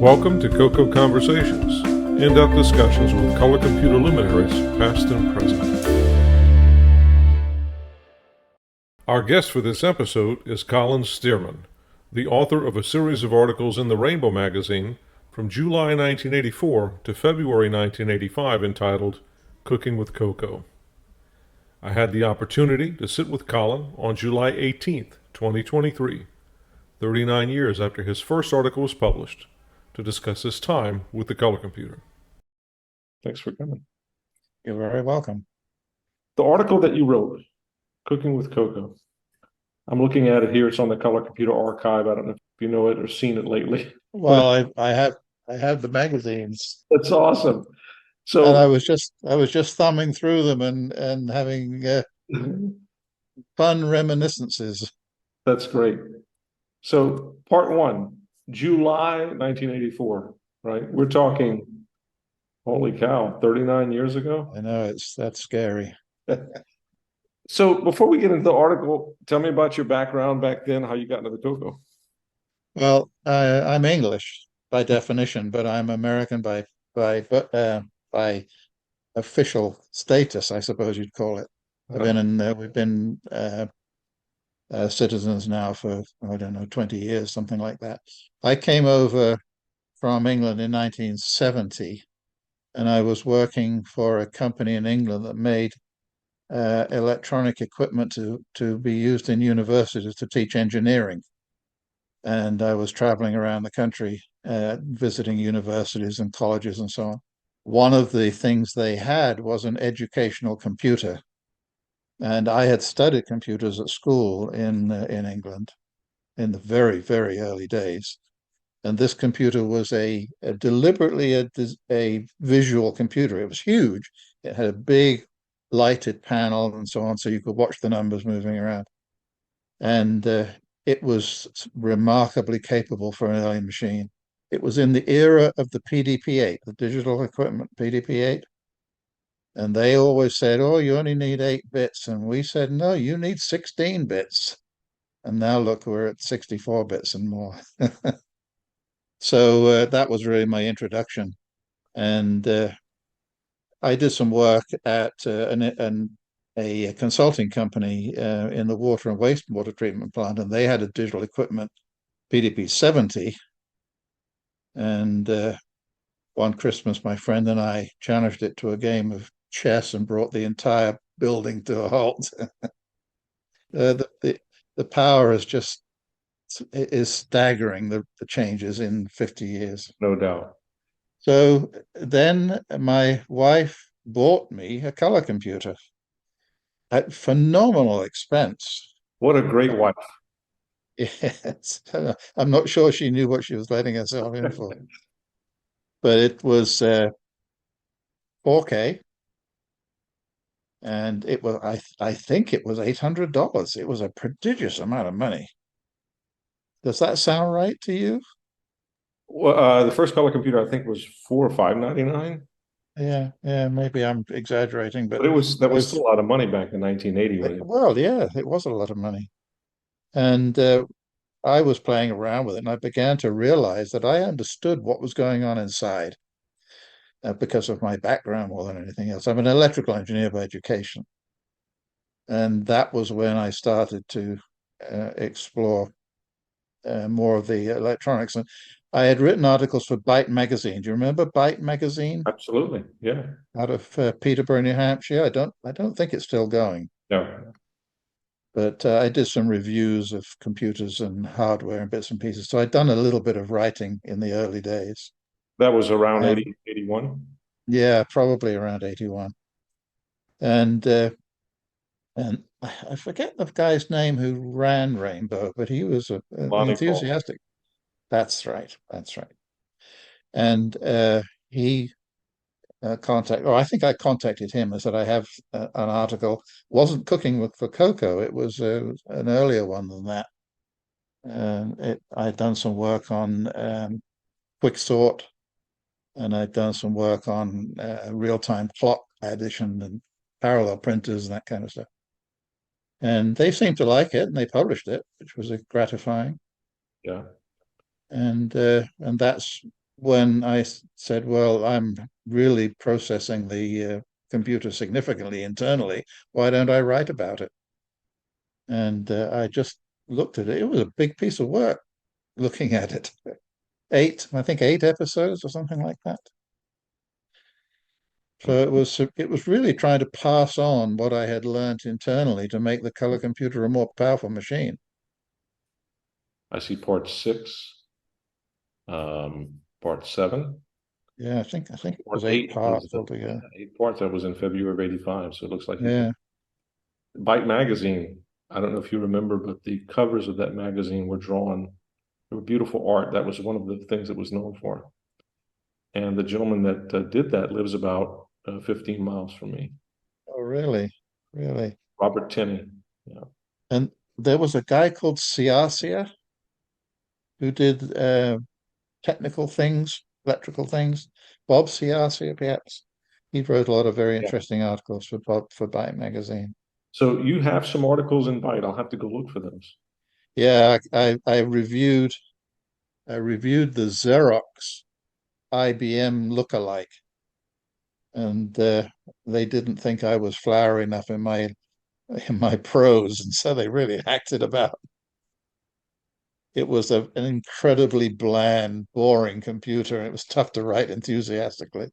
Welcome to CoCo Conversations, in-depth discussions with color computer luminaries, past and present. Our guest for this episode is Colin Stearman, the author of a series of articles in the Rainbow magazine from July 1984 to February 1985 entitled Cooking with CoCo. I had the opportunity to sit with Colin on July 18th, 2023, 39 years after his first article was published, to discuss his time with the color computer. Thanks for coming. You're very welcome. The article that you wrote, Cooking with CoCo, I'm looking at it here. It's on the Color Computer Archive. I don't know if you know it or seen it lately. Well, I have the magazines. That's awesome. And So I was just thumbing through them and having fun reminiscences. that's great. So part one, July 1984, right? We're talking, holy cow, 39 years ago. I know that's scary. So before we get into the article, tell me about your background back then, how you got into the CoCo. Well, I'm English by definition, but I'm American by official status, I suppose you'd call it. We've been citizens now for, I don't know, 20 years, something like that. I came over from England in 1970, and I was working for a company in England that made electronic equipment to be used in universities to teach engineering. And I was traveling around the country, visiting universities and colleges and so on. One of the things they had was an educational computer. And I had studied computers at school in England in the very, very early days. And this computer was deliberately a visual computer. It was huge. It had a big lighted panel and so on, so you could watch the numbers moving around. And it was remarkably capable for an early machine. It was in the era of the PDP-8, the digital equipment PDP-8. And they always said, oh, you only need 8 bits. And we said, no, you need 16 bits. And now look, we're at 64 bits and more. So that was really my introduction. And I did some work at a consulting company in the water and wastewater treatment plant, and they had a digital equipment PDP-70. And one Christmas, my friend and I challenged it to a game of chess and brought the entire building to a halt. The power is staggering, the changes in 50 years. No doubt. So then my wife bought me a color computer at phenomenal expense. What a great wife. Yes, I'm not sure she knew what she was letting herself in for. But it was 4K, and it was I think it was $800. It was a prodigious amount of money. Does that sound right to you? Well, the first color computer I think was $4 or $5.99. Yeah, maybe I'm exaggerating, but But that was still a lot of money back in 1980. Well, yeah, it was a lot of money. And I was playing around with it, and I began to realize that I understood what was going on inside because of my background more than anything else. I'm an electrical engineer by education. And that was when I started to explore more of the electronics. And I had written articles for Byte magazine. Do you remember Byte magazine? Absolutely, yeah. Out of Peterborough, New Hampshire. I don't think it's still going. No. But I did some reviews of computers and hardware and bits and pieces. So I'd done a little bit of writing in the early days. That was around 81. Yeah, probably around 81. And I forget the guy's name who ran Rainbow, but he was an enthusiastic. That's right. And he I think I contacted him and said, I have an article. Wasn't cooking for CoCo. It was an earlier one than that. I'd done some work on quick sort, and I'd done some work on real-time clock addition and parallel printers and that kind of stuff. And they seemed to like it, and they published it, which was gratifying. Yeah. And that's when I said, well, I'm really processing the computer significantly internally, why don't I write about it? And I just looked at it. It was a big piece of work looking at it. I think 8 episodes or something like that. So it was really trying to pass on what I had learnt internally to make the color computer a more powerful machine. I see part six, part seven. Yeah, I think it was Part eight eight was parts altogether. 8 parts. That was in February of '85. So it looks like you did. Yeah. Byte magazine. I don't know if you remember, but the covers of that magazine were drawn. They were beautiful art. That was one of the things it was known for. And the gentleman that did that lives about 15 miles from me, Oh, really? Really? Robert Tenney. Yeah. And there was a guy called Siasia who did technical things, electrical things. Bob Siasia, perhaps. He wrote a lot of very Yeah. interesting articles for Byte magazine. So you have some articles in Byte. I'll have to go look for those. Yeah, I reviewed the Xerox IBM lookalike, and they didn't think I was flowery enough in my prose, and so they really hacked it about. It was an incredibly bland, boring computer, and it was tough to write enthusiastically.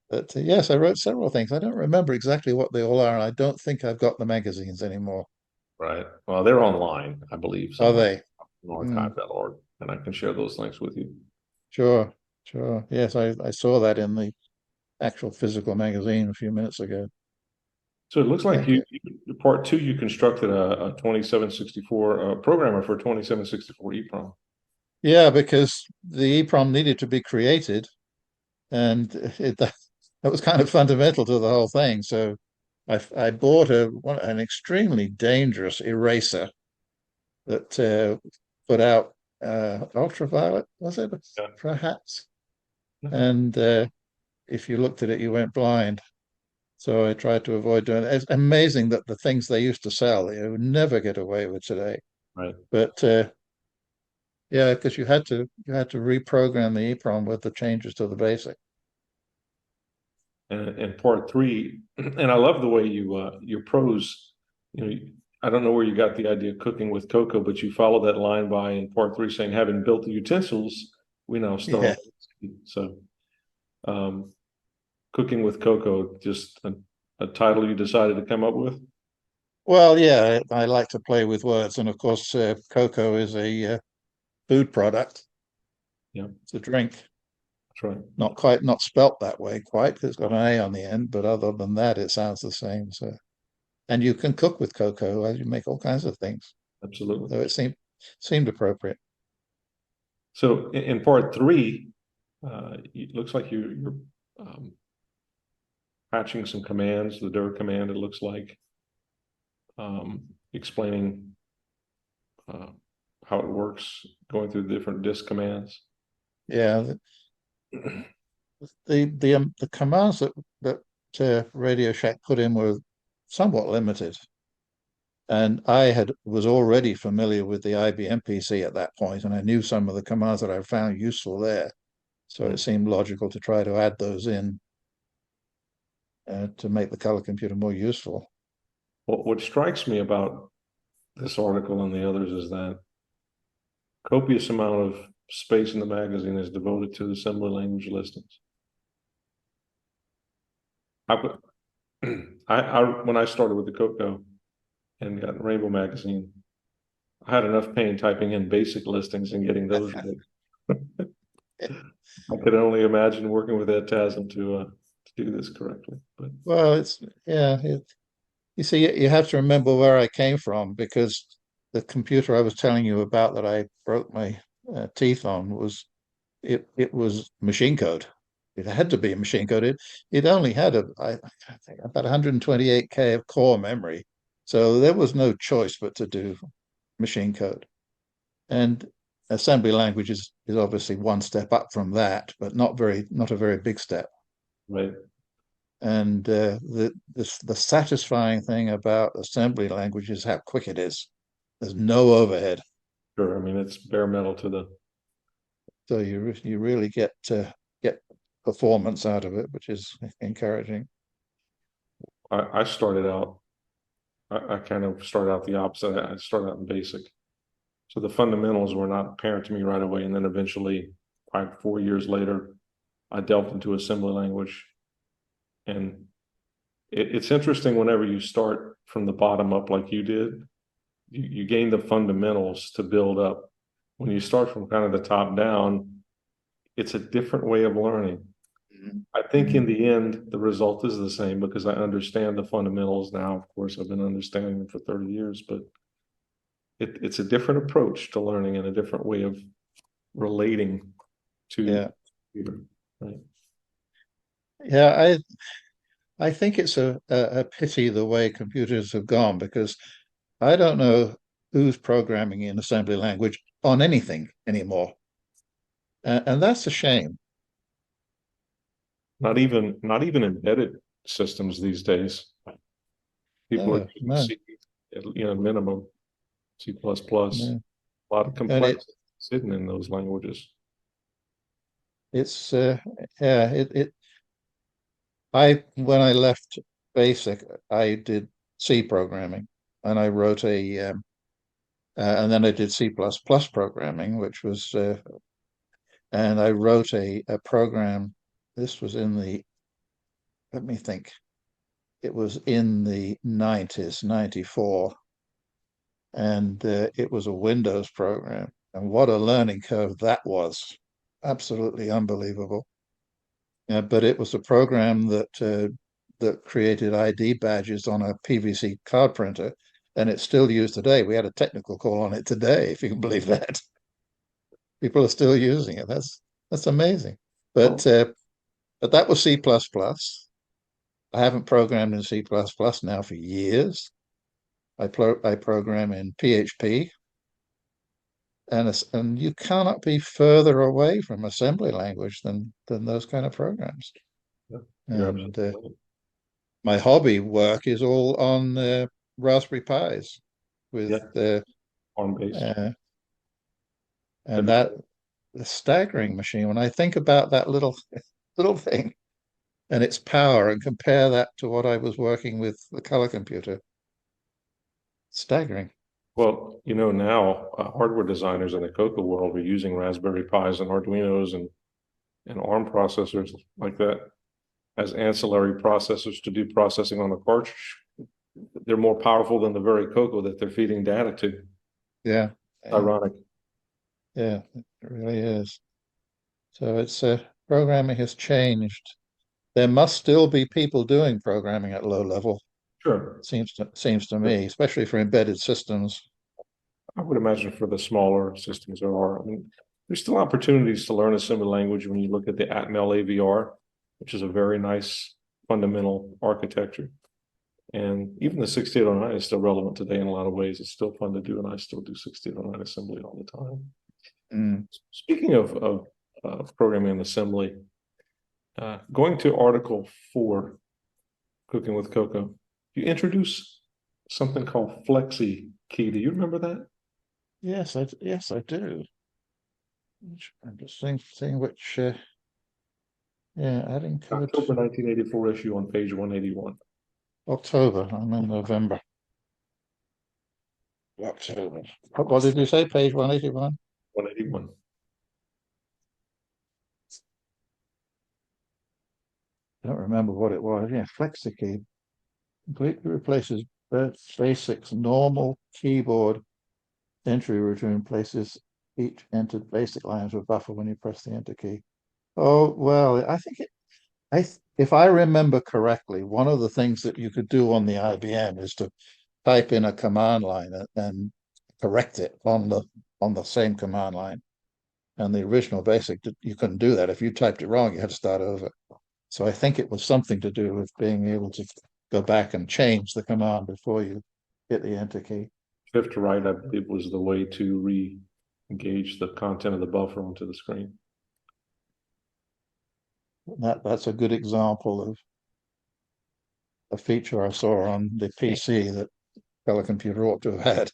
But yes, I wrote several things. I don't remember exactly what they all are, and I don't think I've got the magazines anymore. Right. Well, they're online, I believe, Are somewhere they? on Hmm, archive.org, and I can share those links with you. sure, sure. Yes, I saw that in the actual physical magazine a few minutes ago. So it looks like Okay. part two, you constructed a 2764 programmer for 2764 EEPROM. Yeah, because the EEPROM needed to be created, and that was kind of fundamental to the whole thing. So I bought an extremely dangerous eraser that put out ultraviolet, was it? Yeah. Perhaps. Mhm. And if you looked at it, you went blind. So I tried to avoid doing it. It's amazing that the things they used to sell, you would never get away with today. Right. But yeah, because you had to reprogram the EEPROM with the changes to the basic. And part three, and I love the way your prose, you know, I don't know where you got the idea of cooking with CoCo, but you follow that line by in part three saying, having built the utensils, we now Yeah. start. So, um, cooking with CoCo, just a title you decided to come up with. Well, yeah, I like to play with words, and of course, cocoa is a food product. Yeah, It's a drink. that's right. Not spelt that way quite, 'cause it's got an A on the end, but other than that, it sounds the same. So, and you can cook with cocoa, you make all kinds of things. Absolutely. So it seemed appropriate. So in part three, it looks like you're patching some commands, the dir command, it looks like, explaining uh, how it works, going through the different disk commands. Yeah, the commands that Radio Shack put in were somewhat limited, and was already familiar with the IBM PC at that point, and I knew some of the commands that I found useful there. So it seemed logical to try to add those in to make the color computer more useful. What strikes me about this article and the others is that copious amount of space in the magazine is devoted to assembly language listings. I, when I started with the CoCo and got Rainbow magazine, I had enough pain typing in basic listings and getting those right. I could only imagine working with Ed Tasm to do this correctly. But Well, yeah. You see, you have to remember where I came from, because the computer I was telling you about that I broke my teeth on was machine code. It had to be machine code. It only had I think about 128K of core memory, so there was no choice but to do machine code. And assembly language is obviously one step up from that, but not a very big step. right, And the satisfying thing about assembly language is how quick it is. There's no overhead. sure. I mean, it's bare metal So you really get performance out of it, which is encouraging. I started out, I kind of started out the opposite. I started out in basic. So the fundamentals were not apparent to me right away. And then eventually, 4 years later, I delved into assembly language. And it's interesting whenever you start from the bottom up like you did, you gain the fundamentals to build up. When you start from kind of the top down, it's a different way of learning. I think in the end, the result is the same because I understand the fundamentals now. Of course, I've been understanding them for 30 years, but it's a different approach to learning and a different way of relating to Yeah, computer, right? yeah. I think it's a pity the way computers have gone because I don't know who's programming in assembly language on anything anymore, and that's a shame. Not even embedded systems these days. People are No, using no, C, minimum C++. no. A lot of And complexity hidden in those languages. it's yeah, it I when I left basic, I did C programming, and I wrote and then I did C++ programming, which was and I wrote a program. This was in the, let me think, it was in the 90s, 94, and it was a Windows program. And what a learning curve that was. Absolutely unbelievable. But it was a program that created ID badges on a PVC card printer, and it's still used today. We had a technical call on it today, if you can believe that. People are still using it. That's amazing. But Well, uh, but that was C++. plus plus. I haven't programmed in C++ plus plus now for years. I program in PHP, and you cannot be further away from assembly language than those kind of programs. yeah, you're And absolutely right. my hobby work is all on Raspberry Pis with Yeah, ARM based. uh, and Have you that the staggering machine. When I think about that little thing and its power and compare that to what I was working with the color computer, staggering. Well, now hardware designers in the CoCo world are using Raspberry Pis and Arduinos and ARM processors like that as ancillary processors to do processing on the cartridge. They're more powerful than the very CoCo that they're feeding data to. Yeah, yeah, Ironic. yeah, it really is. So it's programming has changed. There must still be people doing programming at low level. Sure. Seems to me, especially for embedded systems. I would imagine for the smaller systems there are. I mean, there's still opportunities to learn a similar language when you look at the Atmel AVR, which is a very nice fundamental architecture. And even the 6809 is still relevant today in a lot of ways. It's still fun to do, and I still do 6809 assembly all the time. Mm. Speaking of programming and assembly, going to Article 4, Cooking with CoCo, you introduce something called Flexi Key. Do you remember that? Yes, I do. I'm just seeing which. Yeah, adding code. October 1984 issue on page 181. October. I'm in November. October. What did you say? Page 181? 181. I don't remember what it was. Yeah, FlexiKey completely replaces Basic's normal keyboard entry routine, places each entered basic lines with buffer when you press the enter key. Oh, well, I think if I remember correctly, one of the things that you could do on the IBM is to type in a command line and correct it on the same command line. And the original Basic, you couldn't do that. If you typed it wrong, you had to start over. So I think it was something to do with being able to go back and change the command before you hit the enter key. Shift to right, I believe, was the way to re-engage the content of the buffer onto the screen. That's a good example of a feature I saw on the PC that color computer ought to have had.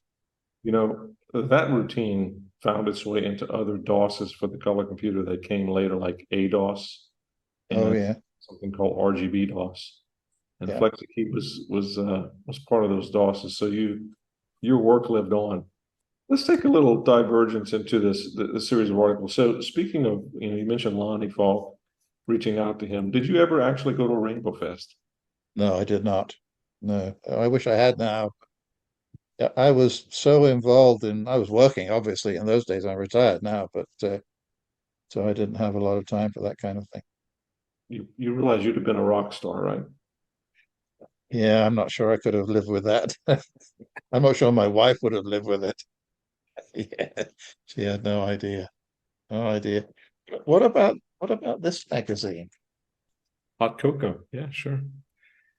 That routine found its way into other DOSes for the color computer that came later, like ADOS Oh and yeah, something called RGB DOS. And yeah. FlexiKey was part of those DOSes. So your work lived on. Let's take a little divergence into the series of articles. So speaking of, you mentioned Lonnie Falk reaching out to him. Did you ever actually go to Rainbow Fest? No, I did not. No, I wish I had now. Yeah, I was so involved in, I was working, obviously, in those days. I'm retired now, but so I didn't have a lot of time for that kind of thing. You realize you'd have been a rock star, right? Yeah, I'm not sure I could have lived with that. I'm not sure my wife would have lived with it. Yeah, she had no idea. No idea. What about this magazine? Hot Cocoa. Yeah, sure.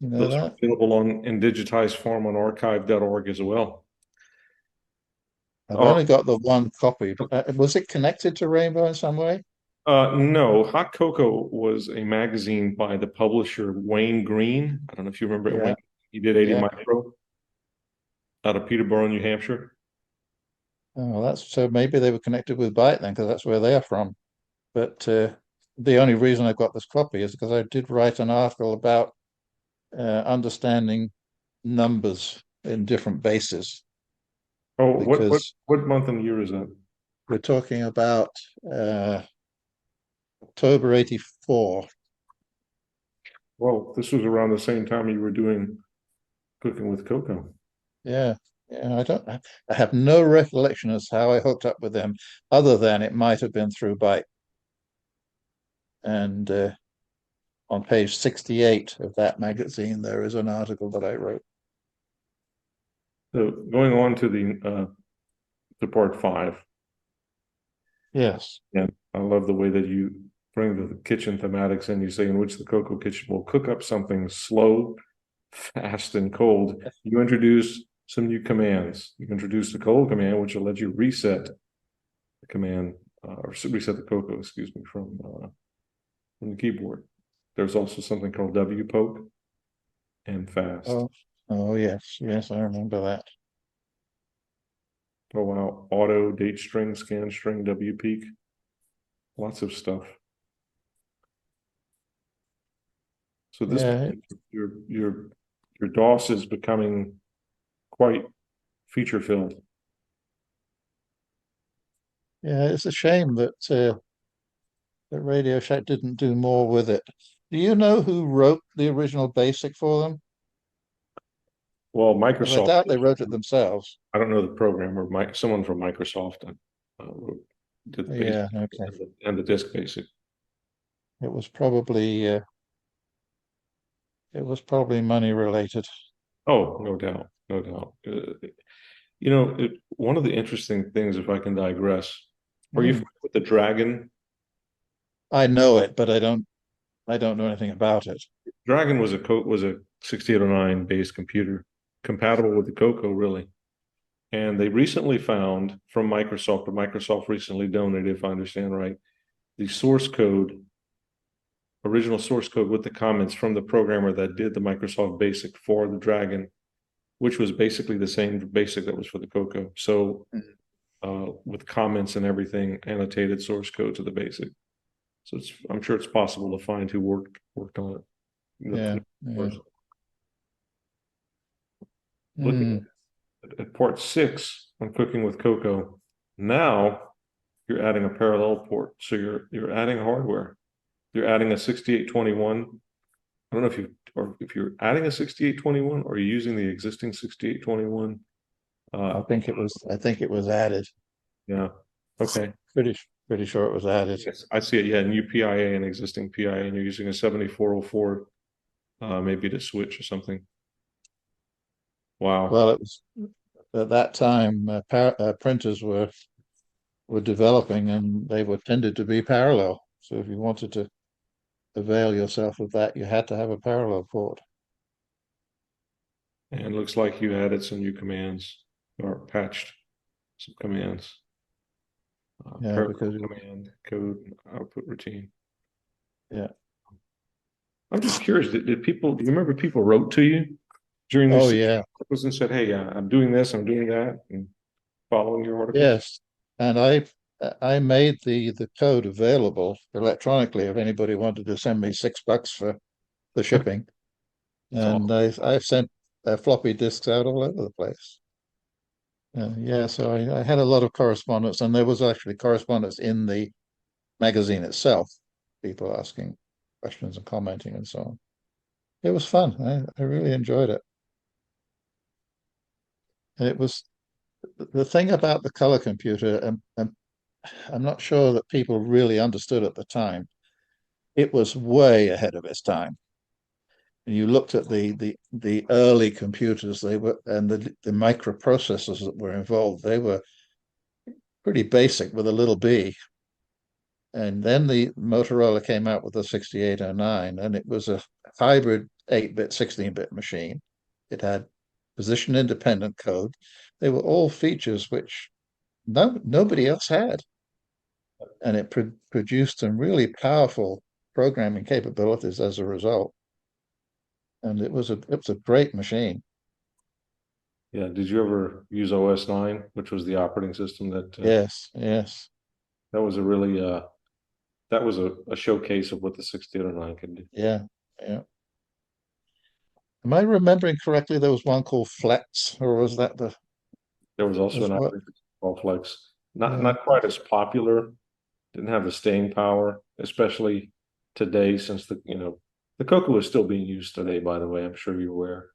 You know Those are that? available in digitized form on archive.org as well. I've Uh, only got the one copy. Was it connected to Rainbow in some way? no, Hot Cocoa was a magazine by the publisher Wayne Green. I don't know if you remember Yeah, Wayne. He did 80 yeah. Micro out of Peterborough, New Hampshire. Oh, that's so maybe they were connected with Byte then, because that's where they are from. But the only reason I've got this copy is because I did write an article about understanding numbers in different bases, Oh, because what month and year is that? we're talking about uh, October 84. Well, this was around the same time you were doing Cooking with Coco. Yeah, yeah. I have no recollection as how I hooked up with them, other than it might have been through Byte. And on page 68 of that magazine, there is an article that I wrote. So going on to to part five. Yes. Yeah, I love the way that you bring the kitchen thematics in. You say in which the Coco kitchen will cook up something slow, fast, and cold. You introduce some new commands. You introduce the cold command, which will let you reset the command or reset the Coco, excuse me, from the keyboard. There's also something called W poke and fast. Oh, oh yes, yes, I remember that. Oh wow, auto, date string, scan string, W peak, lots of stuff. So this Yeah, your your your DOS is becoming quite feature filled. yeah. It's a shame that Radio Shack didn't do more with it. Do you know who wrote the original BASIC for them? Well, Because I Microsoft, doubt they wrote it themselves. I don't know the programmer, someone from Microsoft wrote, did the basic Yeah, okay. and the disk basic. It was probably money related. Oh, no doubt, no doubt. One of the interesting things, if I can digress, are you Hmm. familiar with the Dragon? I know it, but I don't know anything about it. Dragon was a 6809 based computer compatible with the Coco, really. And they recently found from Microsoft, but Microsoft recently donated, if I understand right, the source code, original source code with the comments from the programmer that did the Microsoft Basic for the Dragon, which was basically the same Basic that was for the Coco. So with comments and everything, annotated source code to the Basic. So I'm sure it's possible to find who worked on Yeah, it. yeah. Looking Hmm. at part six on Cooking with Coco, now you're adding a parallel port. So you're adding hardware. You're adding a 6821. I don't know if you're adding a 6821 or you're using the existing 6821. I Uh, think it was added. yeah. Okay. Pretty sure it was added. Yes, I see it. Yeah, new PIA and existing PIA, and you're using a 7404, maybe to switch or something. Wow. Well, it was at that time printers were developing and they were tended to be parallel. So if you wanted to avail yourself of that, you had to have a parallel port. And looks like you added some new commands or patched some commands. Yeah, Paragraph because command, code, output routine. yeah. I'm just curious, do you remember people wrote to you during Oh these yeah. articles and said, hey, I'm doing this, I'm doing that, and following your articles? Yes. and I made the code available electronically if anybody wanted to send me $6 for the shipping. It's And awesome. I've sent floppy disks out all over the place. Yeah, so I had a lot of correspondence, and there was actually correspondence in the magazine itself, people asking questions and commenting and so on. It was fun. I really enjoyed it. And it was the thing about the color computer, and I'm not sure that people really understood at the time. It was way ahead of its time. And you looked at the early computers, they were, and the microprocessors that were involved, they were pretty basic with a little b. And then the Motorola came out with the 6809, and it was a hybrid 8-bit, 16-bit machine. It had position independent code. They were all features which nobody else had. And it produced some really powerful programming capabilities as a result. And it was a great machine. Yeah. Did you ever use OS 9, which was the operating system Yes, yes, that was a really that was a showcase of what the 6809 could do. yeah, yeah. Am I remembering correctly? There was one called Flex, or was that the There was also was an what? operating system called Flex. Not Yeah, not quite as popular, didn't have the staying power, especially today, since the CoCo is still being used today, by the way. I'm sure you're aware,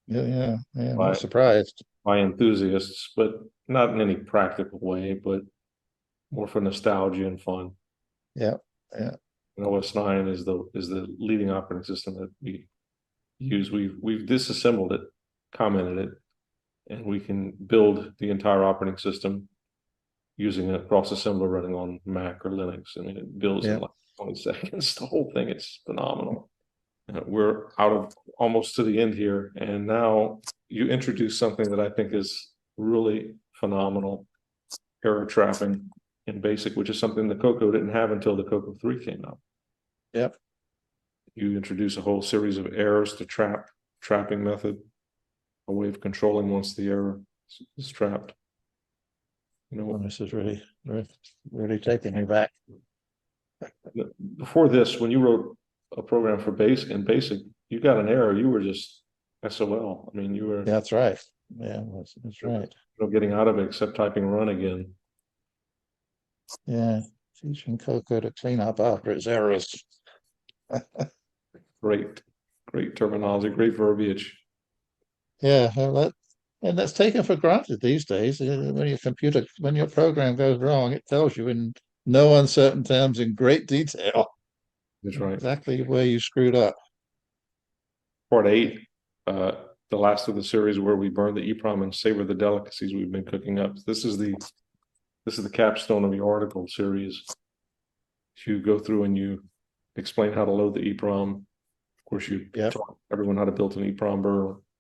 yeah, yeah, yeah. I'm not by surprised. by enthusiasts, but not in any practical way, but more for nostalgia and fun. Yeah, yeah, And OS 9 is the leading operating system that we use. We've disassembled it, commented it, and we can build the entire operating system using a cross assembler running on Mac or Linux. I mean, it builds in yeah, like 20 seconds. The whole thing, it's phenomenal. We're out of almost to the end here, and now you introduce something that I think is really phenomenal: error trapping in BASIC, which is something the CoCo didn't have until the CoCo 3 came out. yeah. You introduce a whole series of errors to trapping method, a way of controlling once the error is trapped. Well, this is really, really, really taking me back. Before this, when you wrote a program for BASIC, you got an error, you were just SOL. I mean, you were Yeah, that's right. Yeah, that's right. no getting out of it except typing run again. Yeah, teaching CoCo to clean up after its errors. Great, great terminology, great verbiage. Yeah, well, and that's taken for granted these days. When your program goes wrong, it tells you in no uncertain terms in great detail That's right. exactly where you screwed up. Part 8, uh, the last of the series where we burn the EEPROM and savor the delicacies we've been cooking up. This is the capstone of the article series. You go through and you explain how to load the EEPROM. Of course, you Yep. taught everyone how to build an EEPROM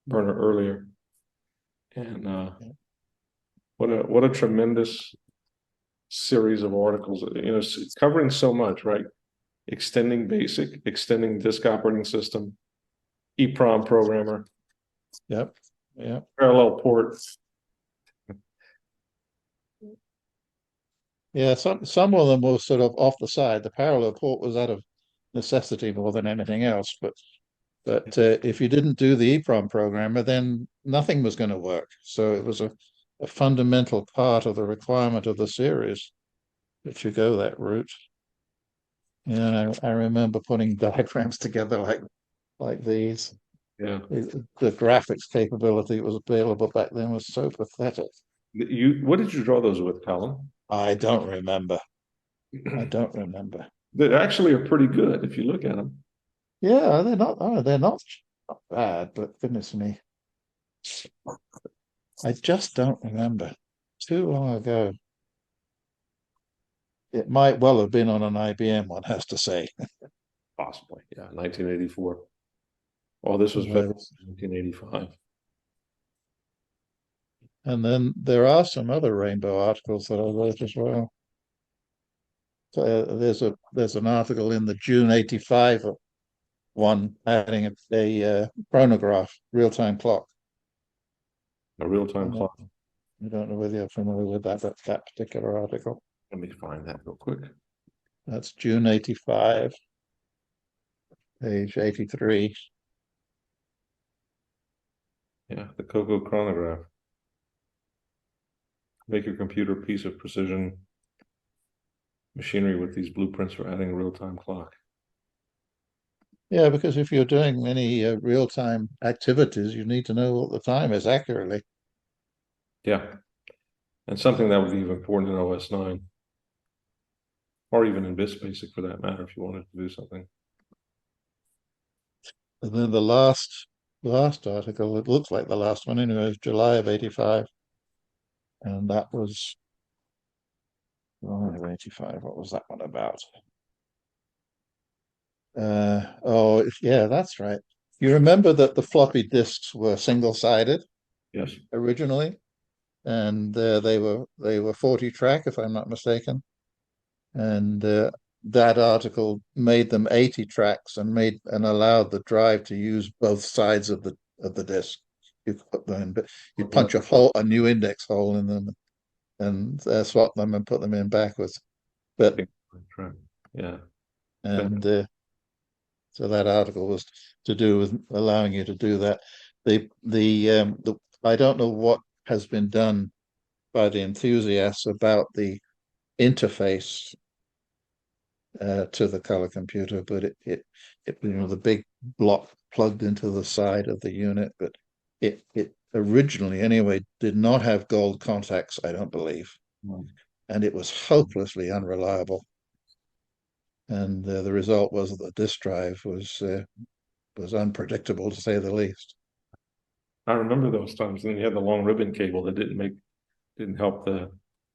burner earlier. And what a tremendous series of articles. It's covering so much, right? Extending BASIC, extending disk operating system, EEPROM programmer, Yep. Yep. parallel port. Yeah, some of them were sort of off the side. The parallel port was out of necessity more than anything else. But if you didn't do the EEPROM programmer, then nothing was going to work. So it was a fundamental part of the requirement of the series that you go that route. Yeah, I remember putting diagrams together like these. Yeah. The graphics capability that was available back then was so pathetic. What did you draw those with, Colin? I don't remember. I don't remember. They actually are pretty good if you look at them. Yeah, they're not. Oh, they're not bad, but goodness me, I just don't remember. Too long ago. It might well have been on an IBM, one has to say. Possibly, yeah, 1984. Oh, this was February 1985. And then there are some other Rainbow articles that I wrote as well. So, there's an article in the June '85 one adding a chronograph, real time clock. A real-time And clock. I don't know whether you're familiar with that particular article. Let me find that real quick. That's June 85, page 83. Yeah, the CoCo chronograph. Make your computer a piece of precision machinery with these blueprints for adding a real-time clock. Yeah, because if you're doing any real-time activities, you need to know what the time is accurately. Yeah, and something that would be important in OS 9, or even in BIS Basic for that matter, if you wanted to do something. And then the last article, it looks like the last one anyway, is July of 85. And that was July of 85. What was that one about? Oh, yeah, that's right. You remember that the floppy disks were single-sided Yes. originally, and they were 40 track, if I'm not mistaken. And that article made them 80 tracks and allowed the drive to use both sides of the disk. You put them in, but you punch a new index hole in them, and swap them and put them in backwards. But yeah, and so that article was to do with allowing you to do that. The I don't know what has been done by the enthusiasts about the interface to the color computer, but it the big block plugged into the side of the unit, but it originally anyway did not have gold contacts, I don't believe, and it was hopelessly unreliable. And the result was that the disk drive was unpredictable, to say the least. I remember those times. And then you had the long ribbon cable that didn't help the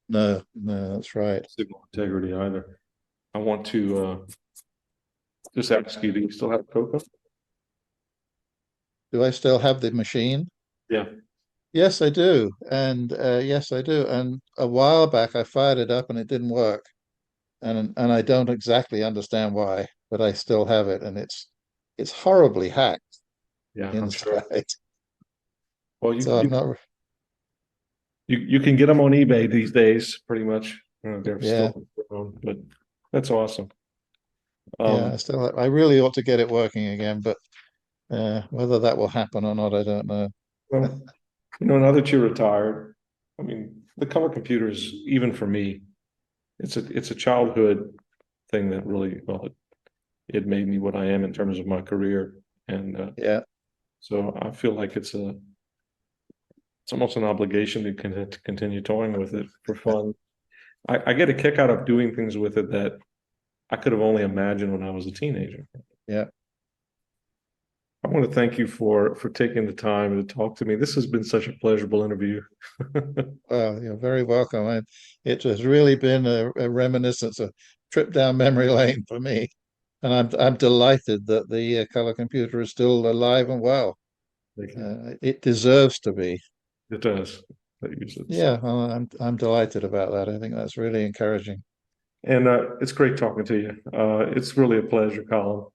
No, that's right. signal integrity either. I want to just ask you, do you still have CoCo? Do I still have the machine? Yeah. Yes, I do. And yes, I do. And a while back, I fired it up and it didn't work. And I don't exactly understand why, but I still have it, and it's horribly hacked Yeah, I'm sure. inside. Well, So I'm not. you can get them on eBay these days, pretty much. They're Yeah, still around, but that's awesome. yeah. I really ought to get it working again, but whether that will happen or not, I don't know. Well, now that you're retired, I mean, the color computers, even for me, it's a childhood thing that really, well, it made me what I am in terms of my career, and Yeah, so I feel like it's almost an obligation to continue toying with it for fun. I get a kick out of doing things with it that I could have only imagined when I was a teenager. yeah. I want to thank you for taking the time to talk to me. This has been such a pleasurable interview. Well, you're very welcome. It has really been a reminiscence, a trip down memory lane for me, and I'm delighted that the color computer is still alive and well. Thank you. It deserves to be. It does. Yeah, well, I'm delighted about that. I think that's really encouraging. And it's great talking to you. It's really a pleasure, Colin.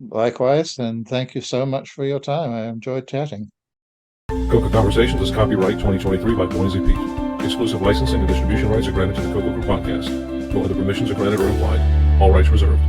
Likewise, and thank you so much for your time. I enjoyed chatting. CoCo Conversations is copyright 2023 by Boisy Pitre. Exclusive licensing and distribution rights are granted to the CoCo Group podcast. No other permissions are granted or implied. All rights reserved.